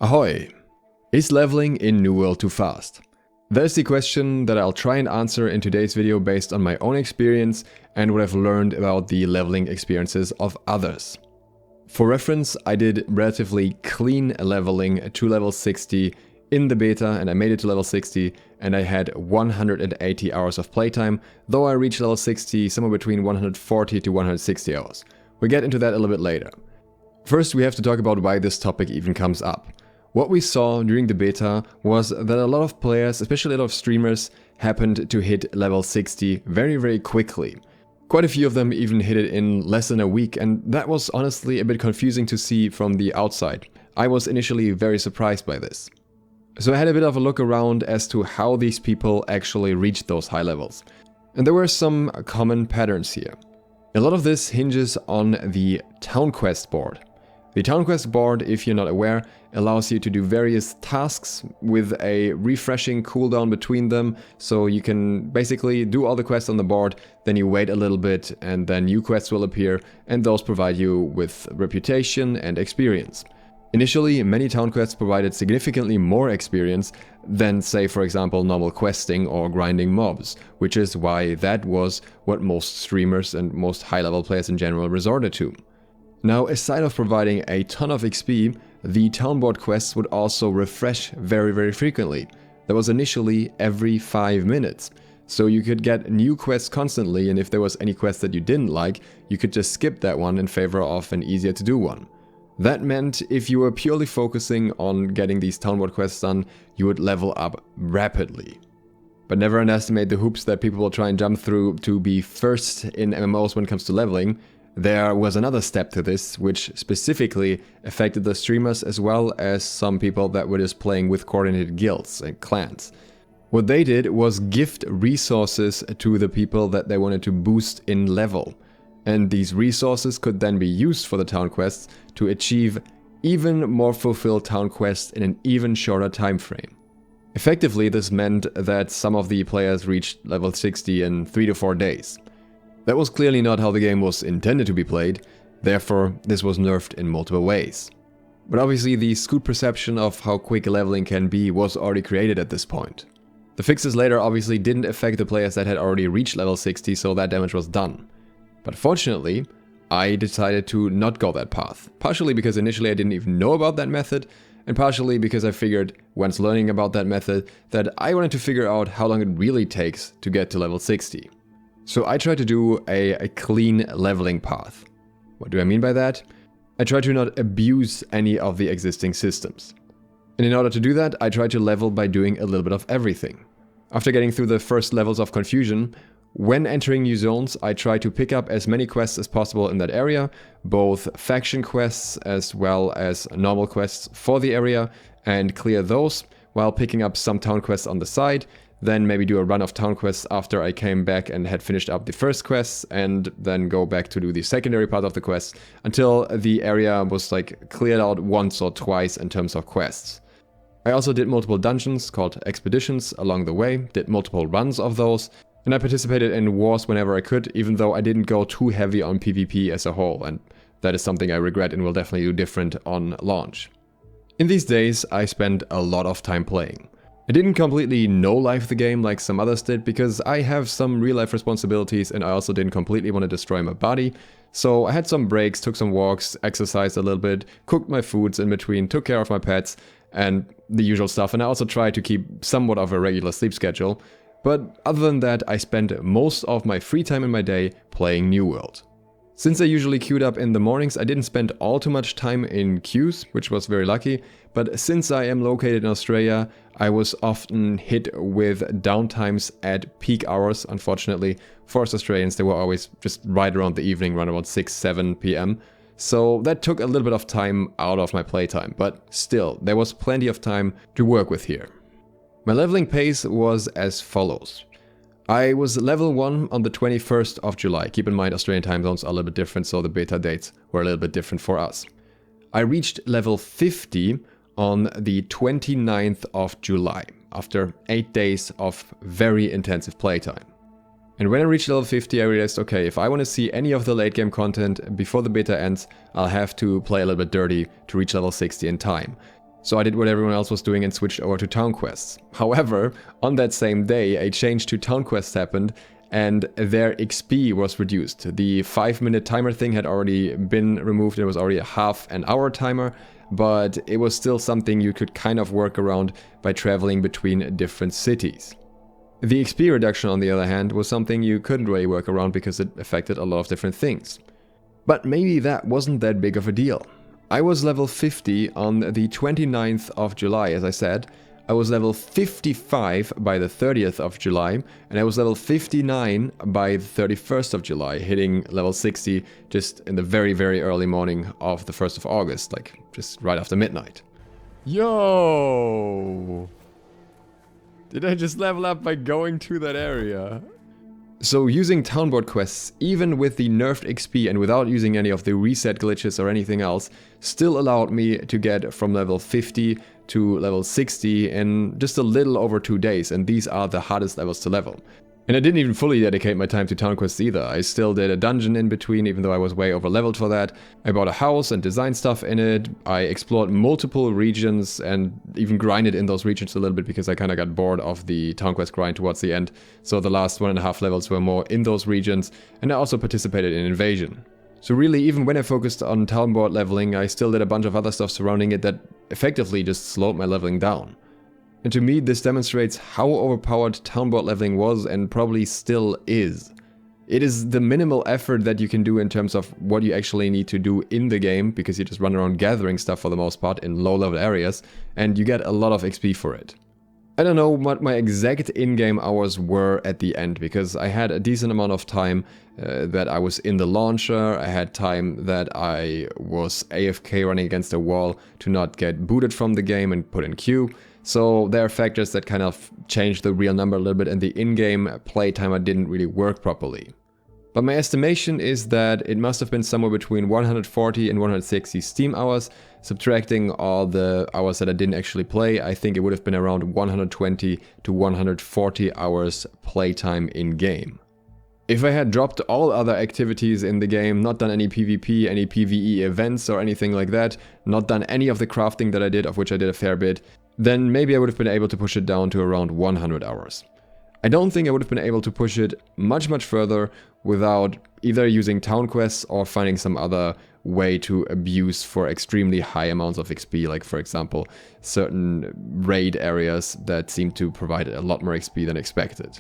Ahoy! Is leveling in New World too fast? That is the question that I'll try and answer in today's video based on my own experience and what I've learned about the leveling experiences of others. For reference, I did relatively clean leveling to level 60 in the beta, and I made it to level 60 and I had 180 hours of playtime, though I reached level 60 somewhere between 140 to 160 hours. We'll get into that a little bit later. First, we have to talk about why this topic even comes up. What we saw during the beta was that a lot of players, especially a lot of streamers, happened to hit level 60 very quickly. Quite a few of them even hit it in less than a week, and that was honestly a bit confusing to see from the outside. I was initially very surprised by this. So I had a bit of a look around as to how these people actually reached those high levels. And there were some common patterns here. A lot of this hinges on the town quest board. The town quest board, if you're not aware, allows you to do various tasks with a refreshing cooldown between them, so you can basically do all the quests on the board, then you wait a little bit and then new quests will appear, and those provide you with reputation and experience. Initially, many town quests provided significantly more experience than, say, for example, normal questing or grinding mobs, which is why that was what most streamers and most high-level players in general resorted to. Now, aside of providing a ton of XP, the town board quests would also refresh very frequently. That was initially every 5 minutes. So you could get new quests constantly, and if there was any quest that you didn't like, you could just skip that one in favor of an easier to do one. That meant if you were purely focusing on getting these town board quests done, you would level up rapidly. But never underestimate the hoops that people will try and jump through to be first in MMOs when it comes to leveling. There was another step to this, which specifically affected the streamers as well as some people that were just playing with coordinated guilds and clans. What they did was gift resources to the people that they wanted to boost in level. And these resources could then be used for the town quests to achieve even more fulfilled town quests in an even shorter time frame. Effectively, this meant that some of the players reached level 60 in 3 to 4 days. That was clearly not how the game was intended to be played, therefore this was nerfed in multiple ways. But obviously the skewed perception of how quick leveling can be was already created at this point. The fixes later obviously didn't affect the players that had already reached level 60, so that damage was done. But fortunately, I decided to not go that path, partially because initially I didn't even know about that method, and partially because I figured, once learning about that method, that I wanted to figure out how long it really takes to get to level 60. So I tried to do a clean leveling path. What do I mean by that? I tried to not abuse any of the existing systems. And in order to do that, I tried to level by doing a little bit of everything. After getting through the first levels of confusion, when entering new zones, I tried to pick up as many quests as possible in that area, both faction quests as well as normal quests for the area, and clear those, while picking up some town quests on the side, then maybe do a run of town quests after I came back and had finished up the first quests, and then go back to do the secondary part of the quest until the area was like cleared out once or twice in terms of quests. I also did multiple dungeons called expeditions along the way, did multiple runs of those, and I participated in wars whenever I could, even though I didn't go too heavy on PvP as a whole, and that is something I regret and will definitely do different on launch. In these days, I spent a lot of time playing. I didn't completely no-life the game like some others did, because I have some real-life responsibilities and I also didn't completely want to destroy my body. So I had some breaks, took some walks, exercised a little bit, cooked my foods in between, took care of my pets, and the usual stuff. And I also tried to keep somewhat of a regular sleep schedule. But other than that, I spent most of my free time in my day playing New World. Since I usually queued up in the mornings, I didn't spend all too much time in queues, which was very lucky, but since I am located in Australia, I was often hit with downtimes at peak hours, unfortunately. For us Australians, they were always just right around the evening, around about 6-7 PM. So that took a little bit of time out of my playtime, but still, there was plenty of time to work with here. My leveling pace was as follows. I was level 1 on the 21st of July. Keep in mind, Australian time zones are a little bit different, so the beta dates were a little bit different for us. I reached level 50 on the 29th of July, after 8 days of very intensive playtime. And when I reached level 50, I realized, okay, if I want to see any of the late game content before the beta ends, I'll have to play a little bit dirty to reach level 60 in time. So I did what everyone else was doing and switched over to town quests. However, on that same day, a change to town quests happened and their XP was reduced. The 5-minute timer thing had already been removed. It was already a half-an-hour timer, but it was still something you could kind of work around by traveling between different cities. The XP reduction, on the other hand, was something you couldn't really work around because it affected a lot of different things. But maybe that wasn't that big of a deal. I was level 50 on the 29th of July, as I said. I was level 55 by the 30th of July, and I was level 59 by the 31st of July, hitting level 60 just in the very, very early morning of the 1st of August, like just right after midnight. Yo! Did I just level up by going to that area? So using townboard quests, even with the nerfed XP and without using any of the reset glitches or anything else, still allowed me to get from level 50 to level 60 in just a little over 2 days, and these are the hardest levels to level. And I didn't even fully dedicate my time to town quests either. I still did a dungeon in between, even though I was way over leveled for that. I bought a house and designed stuff in it. I explored multiple regions and even grinded in those regions a little bit because I kind of got bored of the town quest grind towards the end. So the last 1.5 levels were more in those regions, and I also participated in Invasion. So really, even when I focused on townboard leveling, I still did a bunch of other stuff surrounding it that effectively just slowed my leveling down. And to me, this demonstrates how overpowered townboard leveling was and probably still is. It is the minimal effort that you can do in terms of what you actually need to do in the game, because you just run around gathering stuff for the most part in low-level areas, and you get a lot of XP for it. I don't know what my exact in-game hours were at the end, because I had a decent amount of time that I was in the launcher. I had time that I was AFK running against a wall to not get booted from the game and put in queue. So there are factors that kind of change the real number a little bit, and the in-game play timer didn't really work properly. But my estimation is that it must have been somewhere between 140 and 160 Steam hours. Subtracting all the hours that I didn't actually play, I think it would have been around 120 to 140 hours playtime in-game. If I had dropped all other activities in the game, not done any PvP, any PvE events or anything like that, not done any of the crafting that I did, of which I did a fair bit, then maybe I would have been able to push it down to around 100 hours. I don't think I would have been able to push it much further without either using town quests or finding some other way to abuse for extremely high amounts of XP, like for example certain raid areas that seem to provide a lot more XP than expected.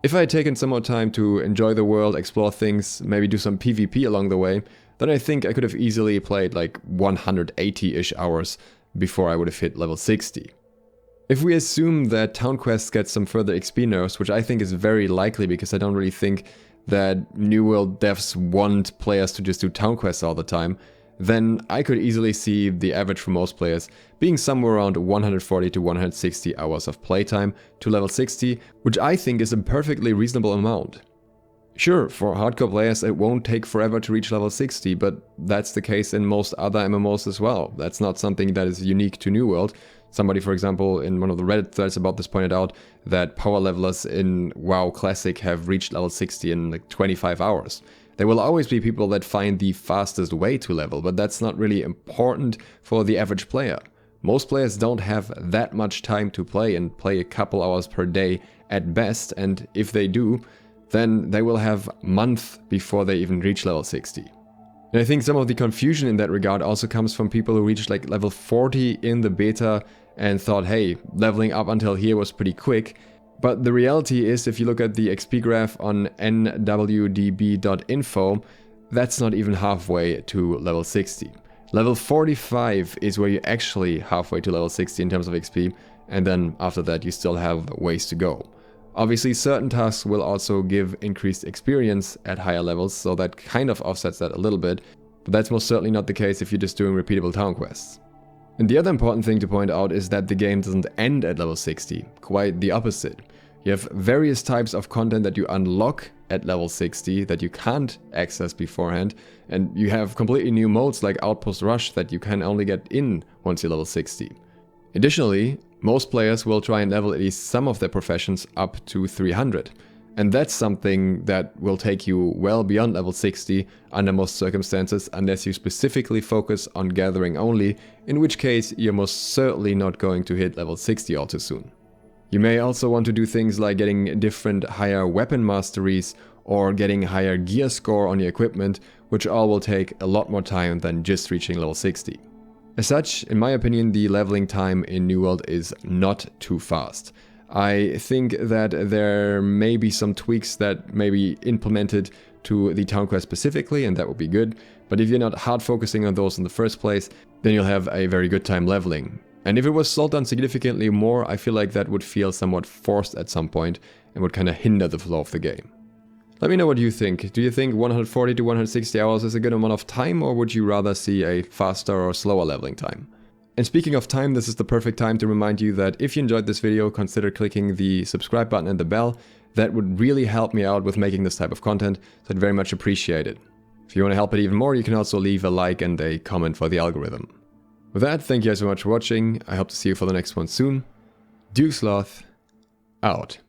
If I had taken some more time to enjoy the world, explore things, maybe do some PvP along the way, then I think I could have easily played like 180-ish hours before I would have hit level 60. If we assume that town quests get some further XP nerfs, which I think is very likely because I don't really think that New World devs want players to just do town quests all the time, then I could easily see the average for most players being somewhere around 140 to 160 hours of playtime to level 60, which I think is a perfectly reasonable amount. Sure, for hardcore players it won't take forever to reach level 60, but that's the case in most other MMOs as well. That's not something that is unique to New World. Somebody, for example, in one of the Reddit threads about this pointed out that power levelers in WoW Classic have reached level 60 in like 25 hours. There will always be people that find the fastest way to level, but that's not really important for the average player. Most players don't have that much time to play and play a couple hours per day at best, and if they do, then they will have months before they even reach level 60. And I think some of the confusion in that regard also comes from people who reached like level 40 in the beta and thought, hey, leveling up until here was pretty quick. But the reality is, if you look at the XP graph on nwdb.info, that's not even halfway to level 60. Level 45 is where you're actually halfway to level 60 in terms of XP, and then after that you still have ways to go. Obviously, certain tasks will also give increased experience at higher levels, so that kind of offsets that a little bit, but that's most certainly not the case if you're just doing repeatable town quests. And the other important thing to point out is that the game doesn't end at level 60, quite the opposite. You have various types of content that you unlock at level 60 that you can't access beforehand, and you have completely new modes like Outpost Rush that you can only get in once you're level 60. Additionally, most players will try and level at least some of their professions up to 300. And that's something that will take you well beyond level 60 under most circumstances, unless you specifically focus on gathering only, in which case you're most certainly not going to hit level 60 all too soon. You may also want to do things like getting different higher weapon masteries or getting higher gear score on your equipment, which all will take a lot more time than just reaching level 60. As such, in my opinion, the leveling time in New World is not too fast. I think that there may be some tweaks that may be implemented to the town quest specifically, and that would be good, but if you're not hard focusing on those in the first place, then you'll have a very good time leveling. And if it was slowed down significantly more, I feel like that would feel somewhat forced at some point and would kind of hinder the flow of the game. Let me know what you think. Do you think 140 to 160 hours is a good amount of time, or would you rather see a faster or slower leveling time? And speaking of time, this is the perfect time to remind you that if you enjoyed this video, consider clicking the subscribe button and the bell. That would really help me out with making this type of content, so I'd very much appreciate it. If you want to help it even more, you can also leave a like and a comment for the algorithm. With that, thank you guys so much for watching. I hope to see you for the next one soon. SLOTH, out.